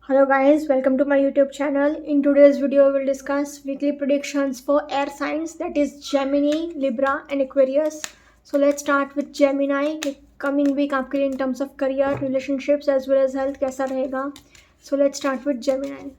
Hello guys, welcome to my YouTube channel. In today's video, we will discuss weekly predictions for air signs, that is Gemini, Libra and Aquarius. So let's start with Gemini. कि coming week आपके लिए in terms of career, relationships as well as health कैसा रहेगा. So let's start with Gemini.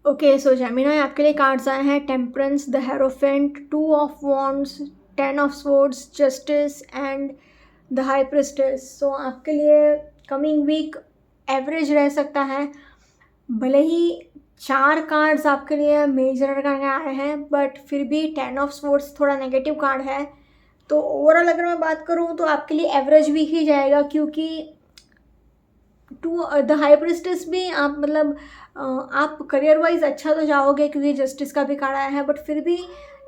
Okay so Gemini आपके लिए cards आए हैं temperance, the hierophant, 2 of wands, 10 of swords, justice and the high priestess. So आपके लिए coming week average रह सकता है. भले ही 4 कार्ड्स आपके लिए मेजर करके आए हैं बट फिर भी 10 ऑफ स्वॉर्ड्स थोड़ा नेगेटिव कार्ड है. तो ओवरऑल अगर मैं बात करूँ तो आपके लिए एवरेज वीक ही जाएगा, क्योंकि टू द हाई प्रिस्टेस भी आप मतलब आप करियर वाइज अच्छा तो जाओगे क्योंकि जस्टिस का भी कार्ड आया है, बट फिर भी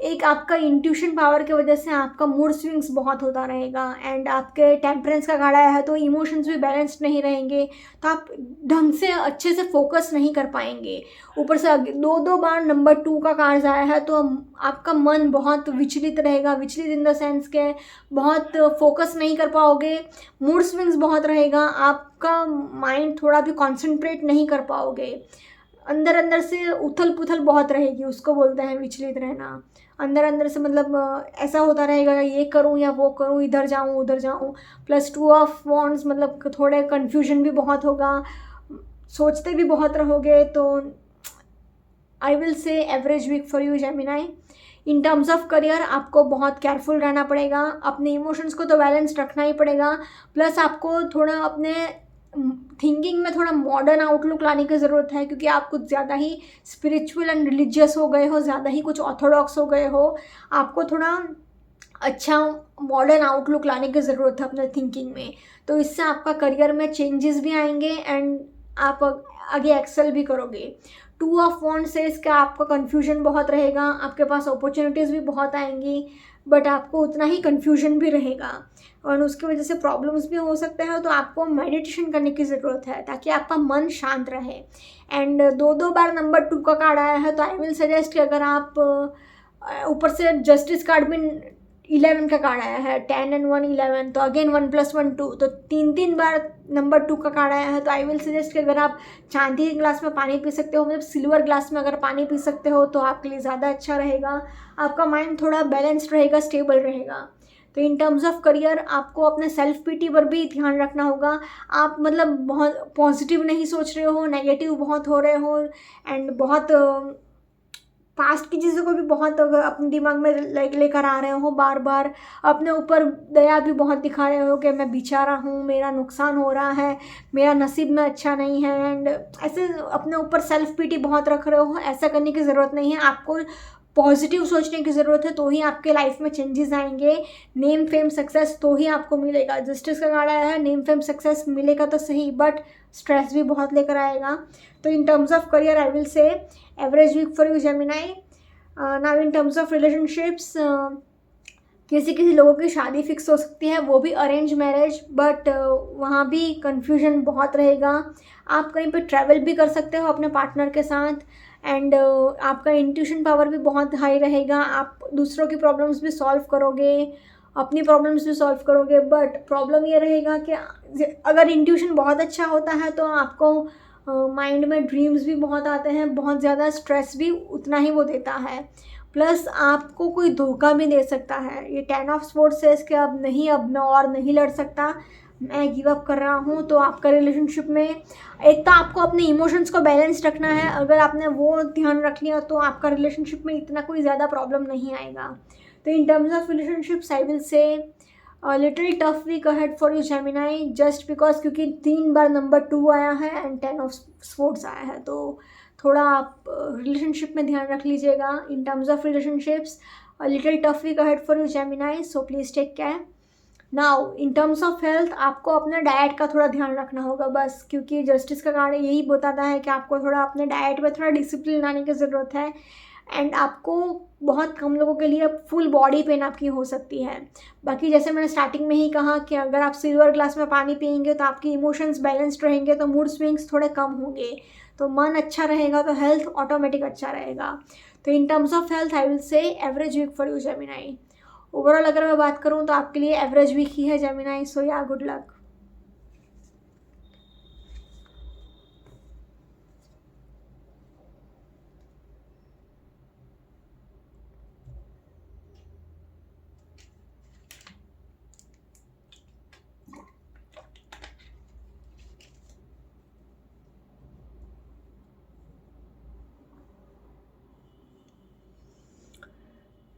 एक आपका इंट्यूशन पावर की वजह से आपका मूड स्विंग्स बहुत होता रहेगा. एंड आपके टेम्परेंस का कार्ड आया है तो इमोशंस भी बैलेंस्ड नहीं रहेंगे, तो आप ढंग से अच्छे से फोकस नहीं कर पाएंगे. ऊपर से दो दो बार नंबर 2 का कार्ड आया है तो आपका मन बहुत विचलित रहेगा. विचलित इन द सेंस के बहुत फोकस नहीं कर पाओगे, मूड स्विंग्स बहुत रहेगा, आपका माइंड थोड़ा भी कॉन्सेंट्रेट नहीं कर पाओगे. अंदर अंदर से उथल पुथल बहुत रहेगी, उसको बोलते हैं विचलित रहना. अंदर अंदर से मतलब ऐसा होता रहेगा ये करूँ या वो करूँ, इधर जाऊँ उधर जाऊँ. प्लस 2 ऑफ वॉन्ड्स मतलब थोड़े कन्फ्यूजन भी बहुत होगा, सोचते भी बहुत रहोगे. तो I will say average week for you Gemini. In terms of career आपको बहुत केयरफुल रहना पड़ेगा, अपने इमोशंस को तो बैलेंस रखना ही पड़ेगा. प्लस आपको थोड़ा अपने थिंकिंग में थोड़ा मॉडर्न आउटलुक लाने की ज़रूरत है, क्योंकि आप कुछ ज़्यादा ही स्पिरिचुअल एंड रिलीजियस हो गए हो, ज़्यादा ही कुछ ऑर्थोडॉक्स हो गए हो. आपको थोड़ा अच्छा मॉडर्न आउटलुक लाने की ज़रूरत है अपने थिंकिंग में. तो इससे आपका करियर में चेंजेस भी आएंगे एंड आप आगे एक्सेल भी करोगे. 2 ऑफ वॉन्ड से इसका आपका कन्फ्यूजन बहुत रहेगा, आपके पास अपॉर्चुनिटीज़ भी बहुत आएंगी बट आपको उतना ही कन्फ्यूजन भी रहेगा और उसकी वजह से प्रॉब्लम्स भी हो सकते हैं. तो आपको मेडिटेशन करने की ज़रूरत है ताकि आपका मन शांत रहे. एंड दो दो बार नंबर 2 का कार्ड आया है तो आई विल सजेस्ट कि अगर आप ऊपर से जस्टिस कार्ड भी 11 का कार्ड आया है, 10 and 1 11, तो अगेन 1 + 1 2, तो 3 बार नंबर 2 का कार्ड आया है. तो आई विल सजेस्ट कि अगर आप चांदी के ग्लास में पानी पी सकते हो, मतलब सिल्वर ग्लास में अगर पानी पी सकते हो तो आपके लिए ज़्यादा अच्छा रहेगा. आपका माइंड थोड़ा बैलेंस्ड रहेगा, स्टेबल रहेगा. तो इन टर्म्स ऑफ करियर आपको अपने सेल्फ पीटी पर भी ध्यान रखना होगा. आप मतलब बहुत पॉजिटिव नहीं सोच रहे हो, नेगेटिव बहुत हो रहे हो एंड बहुत पास्ट की चीज़ों को भी बहुत अपने दिमाग में लेकर आ रहे हो बार बार. अपने ऊपर दया भी बहुत दिखा रहे हो कि मैं बेचारा हूँ, मेरा नुकसान हो रहा है, मेरा नसीब में अच्छा नहीं है. एंड ऐसे अपने ऊपर सेल्फ पीटी बहुत रख रहे हो. ऐसा करने की ज़रूरत नहीं है, आपको पॉजिटिव सोचने की ज़रूरत है, तो ही आपके लाइफ में चेंजेस आएंगे. नेम फेम सक्सेस तो ही आपको मिलेगा. जस्टिस का कार्ड आया है, नेम फेम सक्सेस मिलेगा तो सही बट स्ट्रेस भी बहुत लेकर आएगा. तो in terms of career I will say average week for you Gemini. Now in terms of relationships किसी किसी लोगों की शादी फिक्स हो सकती है, वो भी अरेंज मैरिज, बट वहाँ भी कन्फ्यूजन बहुत रहेगा. आप कहीं पर ट्रैवल भी कर सकते हो अपने पार्टनर के साथ एंड आपका इंट्यूशन पावर भी बहुत हाई रहेगा. आप दूसरों की प्रॉब्लम्स भी सॉल्व करोगे, अपनी प्रॉब्लम्स भी सॉल्व करोगे. बट प्रॉब्लम ये रहेगा कि अगर इंट्यूशन बहुत अच्छा होता है तो आपको माइंड में ड्रीम्स भी बहुत आते हैं, बहुत ज़्यादा स्ट्रेस भी उतना ही वो देता है. प्लस आपको कोई धोखा भी दे सकता है. ये 10 ऑफ स्वॉर्ड्स से इसके अब मैं और नहीं लड़ सकता, मैं गिव अप कर रहा हूँ. तो आपका रिलेशनशिप में एक तो आपको अपने इमोशंस को बैलेंस रखना है. अगर आपने वो ध्यान रख लिया तो आपका रिलेशनशिप में इतना कोई ज़्यादा प्रॉब्लम नहीं आएगा. तो in terms of relationships I will say little tough week ahead for you Gemini, just because क्योंकि 3 बार नंबर 2 आया है एंड 10 ऑफ स्वॉर्ड्स आया है. तो थोड़ा आप रिलेशनशिप में ध्यान रख लीजिएगा. In terms of relationships little tough week ahead for you Gemini, so please take care. Now in terms of health आपको अपने डाइट का थोड़ा ध्यान रखना होगा बस, क्योंकि जस्टिस का कार्ड यही बताता है कि आपको थोड़ा अपने डाइट में थोड़ा डिसिप्लिन लाने की ज़रूरत है. एंड आपको बहुत कम लोगों के लिए फुल बॉडी पेन आपकी हो सकती है। बाकी जैसे मैंने स्टार्टिंग में ही कहा कि अगर आप सिल्वर ग्लास में पानी पियेंगे तो आपके इमोशंस बैलेंस्ड रहेंगे, तो मूड स्विंग्स थोड़े कम होंगे, तो मन अच्छा रहेगा, तो हेल्थ ऑटोमेटिक अच्छा रहेगा। तो in terms of health I will say average week for you Gemini. Overall अगर मैं बात करूँ तो आपके लिए एवरेज वीक ही है Gemini, so yeah good luck.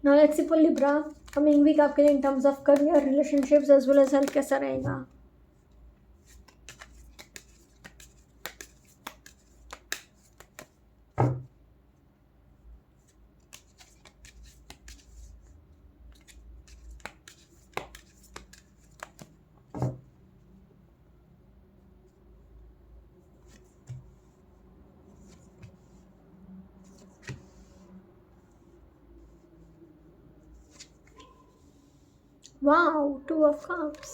Now let's see for Libra, coming week आपके लिए in terms of career, relationships as well as health कैसा रहेगा। Wow, 2 of cups.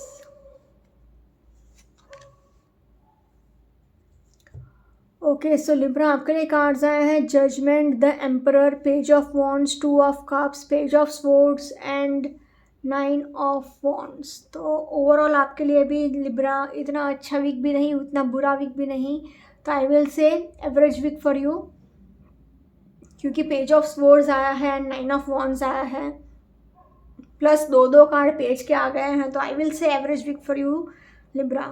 Okay, so Libra आपके लिए कार्ड्स आए हैं judgement, the emperor, page of wands, 2 of cups, page of swords and 9 of wands. तो overall आपके लिए भी लिब्रा इतना अच्छा वीक भी नहीं, उतना बुरा वीक भी नहीं, तो I will say average week for you, क्योंकि पेज ऑफ स्वॉर्ड्स आया है एंड 9 ऑफ वॉन्ड्स आया है, प्लस 2 कार्ड पेज के आ गए हैं, तो I will say average week for you Libra.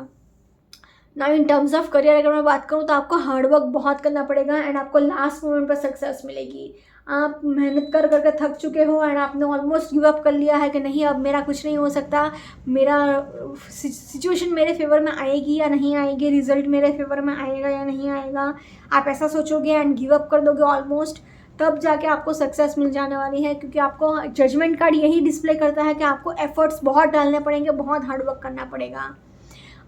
Now in terms of career अगर मैं बात करूँ तो आपको हार्डवर्क बहुत करना पड़ेगा एंड आपको लास्ट मोमेंट पर सक्सेस मिलेगी। आप मेहनत कर करके थक चुके हो एंड आपने ऑलमोस्ट गिव अप कर लिया है कि नहीं अब मेरा कुछ नहीं हो सकता, मेरा सिचुएशन मेरे फेवर में आएगी या नहीं आएगी, रिजल्ट मेरे फेवर में आएगा या नहीं आएगा, आप ऐसा सोचोगे एंड गिव अप कर दोगे ऑलमोस्ट, तब जाके आपको सक्सेस मिल जाने वाली है, क्योंकि आपको जजमेंट कार्ड यही डिस्प्ले करता है कि आपको एफर्ट्स बहुत डालने पड़ेंगे, बहुत हार्डवर्क करना पड़ेगा,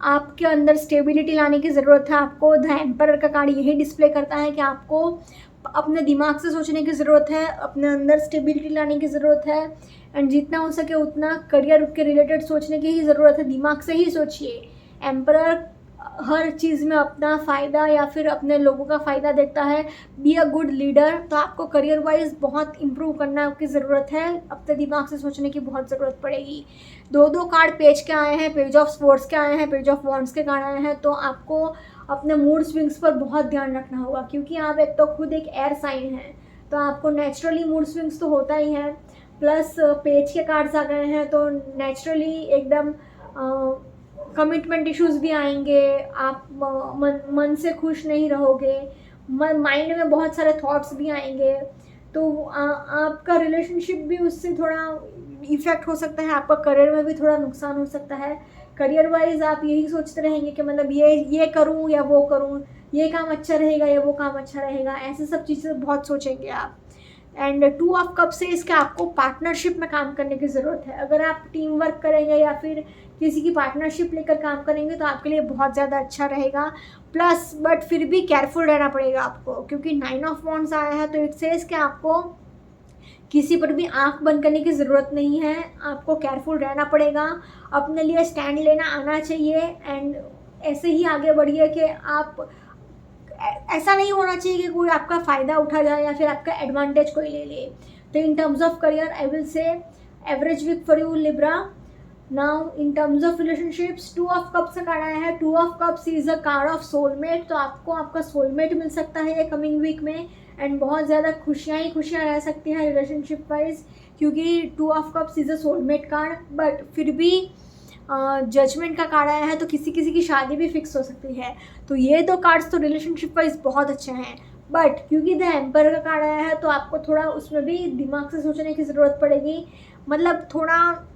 आपके अंदर स्टेबिलिटी लाने की ज़रूरत है। आपको द एम्परर का कार्ड यही डिस्प्ले करता है कि आपको अपने दिमाग से सोचने की ज़रूरत है, अपने अंदर स्टेबिलिटी लाने की ज़रूरत है एंड जितना हो सके उतना करियर के रिलेटेड सोचने की ही ज़रूरत है, दिमाग से ही सोचिए। एम्परर हर चीज़ में अपना फ़ायदा या फिर अपने लोगों का फ़ायदा देखता है। बी अ गुड लीडर, तो आपको करियर वाइज बहुत इम्प्रूव करना की ज़रूरत है, अपने दिमाग से सोचने की बहुत ज़रूरत पड़ेगी। 2 कार्ड पेज के आए हैं, पेज ऑफ स्वॉर्ड्स के आए हैं, पेज ऑफ वॉन्ड्स के कार्ड आए हैं, तो आपको अपने मूड स्विंग्स पर बहुत ध्यान रखना होगा, क्योंकि आप एक तो खुद एक एयर साइन है, तो आपको नेचुरली मूड स्विंग्स तो होता ही है, प्लस पेज के कार्ड्स आ गए हैं तो नेचुरली एकदम कमिटमेंट इश्यूज भी आएंगे, आप मन से खुश नहीं रहोगे, माइंड में बहुत सारे थॉट्स भी आएंगे, तो आपका रिलेशनशिप भी उससे थोड़ा इफ़ेक्ट हो सकता है, आपका करियर में भी थोड़ा नुकसान हो सकता है। करियर वाइज आप यही सोचते रहेंगे कि मतलब ये करूँ या वो करूँ, ये काम अच्छा रहेगा या वो काम अच्छा रहेगा, ऐसे सब चीज़ें बहुत सोचेंगे आप। एंड 2 ऑफ कप से इसके आपको पार्टनरशिप में काम करने की ज़रूरत है। अगर आप टीम वर्क करेंगे या फिर किसी की पार्टनरशिप लेकर काम करेंगे तो आपके लिए बहुत ज़्यादा अच्छा रहेगा, प्लस बट फिर भी केयरफुल रहना पड़ेगा आपको, क्योंकि 9 ऑफ वॉन्ड्स आया है तो इट सेज कि आपको किसी पर भी आंख बंद करने की ज़रूरत नहीं है, आपको केयरफुल रहना पड़ेगा, अपने लिए स्टैंड लेना आना चाहिए एंड ऐसे ही आगे बढ़िए कि आप ऐसा नहीं होना चाहिए कि कोई आपका फ़ायदा उठा जाए या फिर आपका एडवांटेज कोई ले ले। तो in terms of career I will say average week for you Libra. Now in terms of relationships 2 of cups का कार्ड आया है, 2 of cups is a card of soulmate, तो आपको आपका सोलमेट मिल सकता है कमिंग वीक में एंड बहुत ज़्यादा खुशियाँ ही खुशियाँ रह सकती हैं रिलेशनशिप वाइज, क्योंकि 2 of cups is a soulmate card, but फिर भी जजमेंट का कार्ड आया है तो किसी किसी की शादी भी फिक्स हो सकती है। तो ये 2 कार्ड्स तो रिलेशनशिप वाइज बहुत अच्छे हैं, बट क्योंकि द एम्पर का कार्ड आया है तो आपको थोड़ा उसमें भी दिमाग से सोचने की ज़रूरत पड़ेगी, मतलब थोड़ा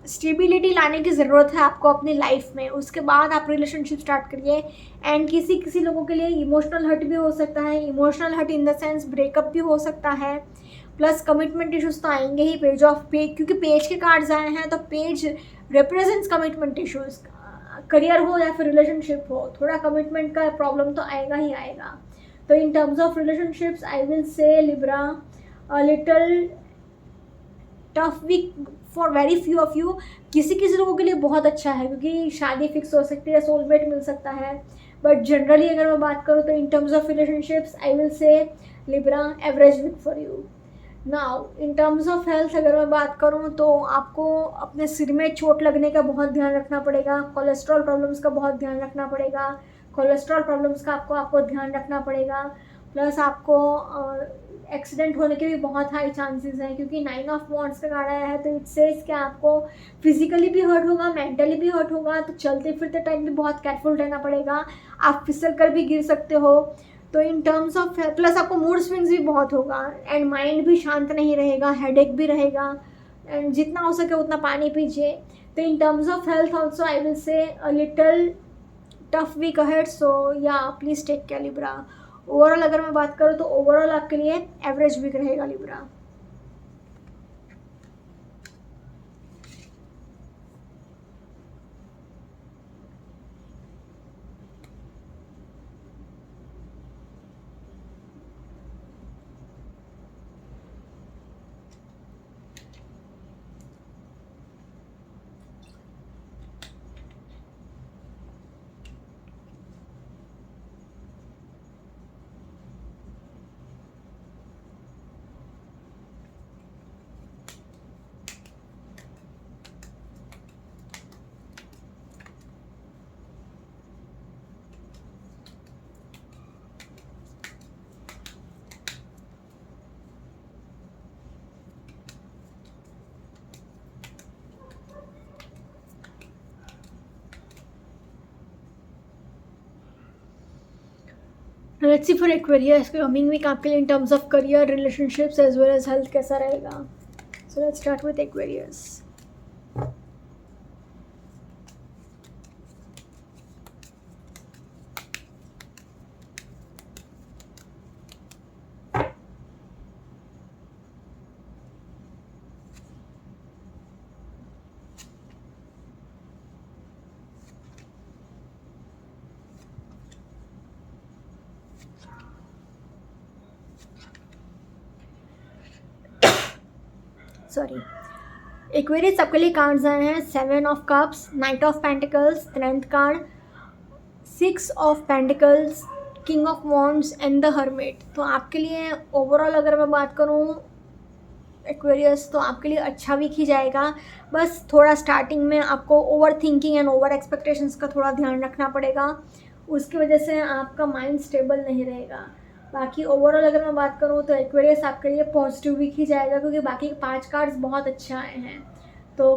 स्टेबिलिटी लाने की ज़रूरत है आपको अपनी लाइफ में, उसके बाद आप रिलेशनशिप स्टार्ट करिए। एंड किसी किसी लोगों के लिए इमोशनल हर्ट भी हो सकता है, emotional hurt in the sense breakup भी हो सकता है, प्लस कमिटमेंट इश्यूज तो आएंगे ही पेज ऑफ पेज, क्योंकि पेज के कार्ड्स आए हैं तो page represents commitment issues, career हो या फिर रिलेशनशिप हो, थोड़ा कमिटमेंट का प्रॉब्लम तो आएगा ही आएगा। तो in terms of relationships I will say Libra a little tough week for very few of you. किसी किसी लोगों के लिए बहुत अच्छा है क्योंकि शादी फिक्स हो सकती है, सोलमेट मिल सकता है। बट जनरली अगर मैं बात करूँ तो in terms of relationships I will say Libra average week for you. Now in terms of health अगर मैं बात करूँ तो आपको अपने सिर में चोट लगने का बहुत ध्यान रखना पड़ेगा, कोलेस्ट्रॉल प्रॉब्लम्स का बहुत ध्यान रखना पड़ेगा, कोलेस्ट्रॉल प्रॉब्लम्स का आपको ध्यान रखना पड़ेगा। प्लस आपको एक्सीडेंट होने के भी बहुत हाई चांसेस हैं क्योंकि 9 ऑफ वॉन्ड्स का कार्ड आया है। तो इट सेज कि आपको फिजिकली भी हर्ट होगा, मेंटली भी हर्ट होगा, तो चलते फिरते टाइम भी बहुत केयरफुल रहना पड़ेगा। आप फिसल कर भी गिर सकते हो। तो इन टर्म्स ऑफ प्लस आपको मूड स्विंग्स भी बहुत होगा एंड माइंड भी शांत नहीं रहेगा, हेडेक भी रहेगा। एंड जितना हो सके उतना पानी पीजिए। तो in terms of health also I will say a little tough week ahead, so yeah please take care Libra. Overall अगर मैं बात करूँ तो ओवरऑल आपके लिए एवरेज वीक रहेगा Libra. Let's see for Aquarius coming week आपके लिए in terms of career, relationships as well as health कैसा रहेगा। So let's start with Aquarius. Sorry, Aquarius आपके लिए कार्ड्स आए हैं 7 of cups, night of pentacles, 10th card, 6 of pentacles, king of wands and the hermit. तो आपके लिए overall अगर मैं बात करूँ एक्वेरियस तो आपके लिए अच्छा वीक ही जाएगा। बस थोड़ा स्टार्टिंग में आपको over thinking and over expectations का थोड़ा ध्यान रखना पड़ेगा, उसकी वजह से आपका माइंड स्टेबल नहीं रहेगा। बाकी ओवरऑल अगर मैं बात करूँ तो एक्वेरियस आपके लिए पॉजिटिव वीक ही जाएगा क्योंकि बाकी 5 कार्ड्स बहुत अच्छे आए हैं। तो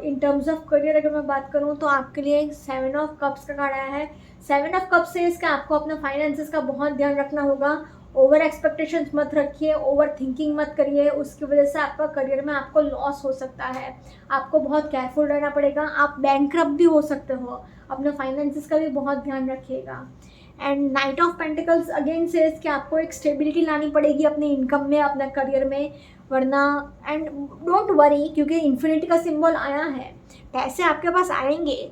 इन टर्म्स ऑफ करियर अगर मैं बात करूँ तो आपके लिए 7 ऑफ कप्स का कार्ड आया है। 7 ऑफ कप्स से इसका आपको अपना फाइनेंसेस का बहुत ध्यान रखना होगा। ओवर एक्सपेक्टेशंस मत रखिए, ओवर थिंकिंग मत करिए, उसकी वजह से आपका करियर में आपको लॉस हो सकता है। आपको बहुत केयरफुल रहना पड़ेगा, आप बैंकरप्ट भी हो सकते हो। अपने फाइनेंसेस का भी बहुत ध्यान रखिएगा। And night of pentacles again says कि आपको एक स्टेबिलिटी लानी पड़ेगी अपने इनकम में, अपने करियर में, वरना एंड डोंट वरी क्योंकि इन्फिनिटी का सिंबल आया है, पैसे आपके पास आएंगे।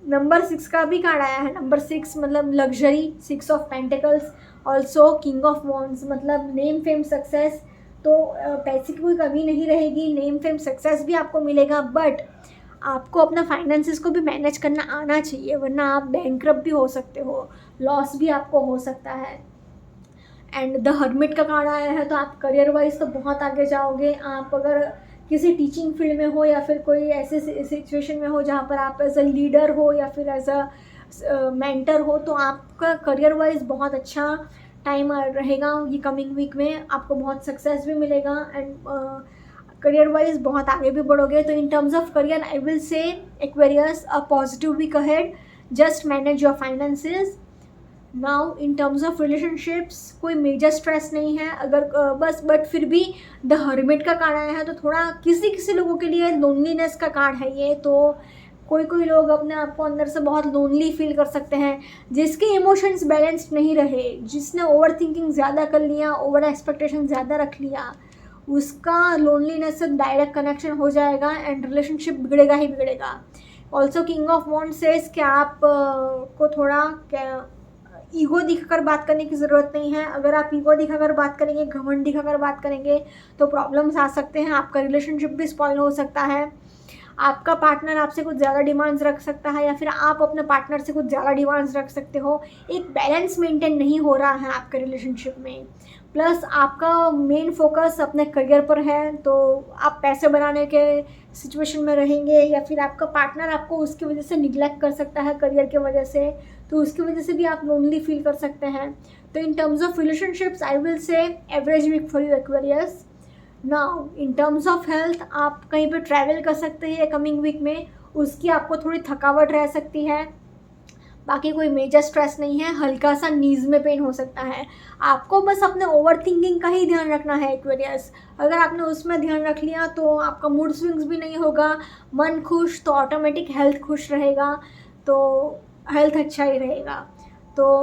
नंबर 6 का भी कार्ड आया है, नंबर 6 मतलब luxury, 6 of pentacles, also king of wands मतलब नेम फेम सक्सेस। तो पैसे की कोई कमी नहीं रहेगी, नेम फेम सक्सेस भी आपको मिलेगा। बट आपको अपना फाइनेंसेस को भी मैनेज करना आना चाहिए, वरना आप बैंकरप्ट भी हो सकते हो, लॉस भी आपको हो सकता है। एंड द हर्मिट का कार्ड आया है, तो आप करियर वाइज तो बहुत आगे जाओगे। आप अगर किसी टीचिंग फील्ड में हो या फिर कोई ऐसे सिचुएशन में हो जहाँ पर आप एज अ लीडर हो या फिर एज अ मेंटर हो, तो आपका करियर वाइज बहुत अच्छा टाइम रहेगा। ये कमिंग वीक में आपको बहुत सक्सेस भी मिलेगा एंड करियर वाइज बहुत आगे भी बढ़ोगे। तो in terms of career I will say Aquarius a positive week ahead, just manage your finances. Now in terms of relationships कोई मेजर स्ट्रेस नहीं है अगर बस, बट फिर भी द हर्मिट का कार्ड आया है तो थोड़ा किसी किसी लोगों के लिए लोनलीनेस का कार्ड है ये। तो कोई कोई लोग अपने आप को अंदर से बहुत लोनली फील कर सकते हैं, जिसके इमोशंस बैलेंस्ड नहीं रहे, जिसने ओवर थिंकिंग ज़्यादा कर लिया, ओवर एक्सपेक्टेशन ज़्यादा रख लिया, उसका लोनलीनेस से डायरेक्ट कनेक्शन हो जाएगा एंड रिलेशनशिप बिगड़ेगा ही बिगड़ेगा। Also king of wands says कि आप को थोड़ा ईगो दिखाकर बात करने की ज़रूरत नहीं है। अगर आप ईगो दिखाकर बात करेंगे, घमंड दिखाकर बात करेंगे तो प्रॉब्लम्स आ सकते हैं, आपका रिलेशनशिप भी स्पॉइल हो सकता है, आपका पार्टनर आपसे कुछ ज़्यादा डिमांड्स रख सकता है या फिर आप अपने पार्टनर से कुछ ज़्यादा डिमांड्स रख सकते हो। एक बैलेंस मेंटेन नहीं हो रहा है आपके रिलेशनशिप में। प्लस आपका मेन फोकस अपने करियर पर है, तो आप पैसे बनाने के सिचुएशन में रहेंगे या फिर आपका पार्टनर आपको उसकी वजह से निग्लेक्ट कर सकता है करियर की वजह से, तो उसकी वजह से भी आप लोनली फील कर सकते हैं। तो in terms of relationships I will say average week for you Aquarius. Now in terms of health, आप कहीं पर ट्रैवल कर सकते हैं कमिंग वीक में, उसकी आपको थोड़ी थकावट रह सकती है, बाकी कोई मेजर स्ट्रेस नहीं है। हल्का सा नीज में पेन हो सकता है, आपको बस अपने ओवर थिंकिंग का ही ध्यान रखना है एक्वेरियस। अगर आपने उसमें ध्यान रख लिया तो आपका मूड स्विंग्स भी नहीं होगा, मन खुश तो ऑटोमेटिक हेल्थ खुश रहेगा, तो हेल्थ अच्छा ही रहेगा। तो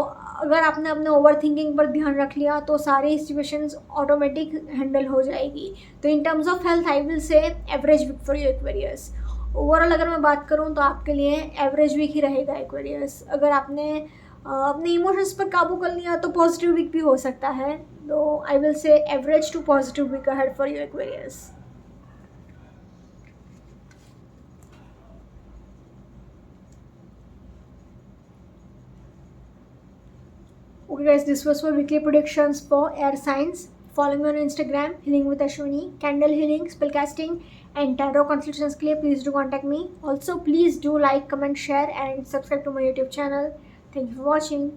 अगर आपने अपने ओवर थिंकिंग पर ध्यान रख लिया तो सारी सिचुएशंस ऑटोमेटिक हैंडल हो जाएगी। तो in terms of health I will say average week for you Aquarius. Overall अगर मैं बात करूँ तो आपके लिए एवरेज वीक ही रहेगा एक्वेरियस। अगर आपने अपने इमोशंस पर काबू कर लिया तो पॉजिटिव वीक भी हो सकता है। तो I will say average to positive week ahead for you Aquarius. Okay guys, this was for weekly predictions for air signs. Follow me on Instagram, Healing with Ashwini, candle healing, spellcasting and tarot consultations के लिए please do contact me. Also please do like, comment, share and subscribe to my YouTube channel. Thank you for watching.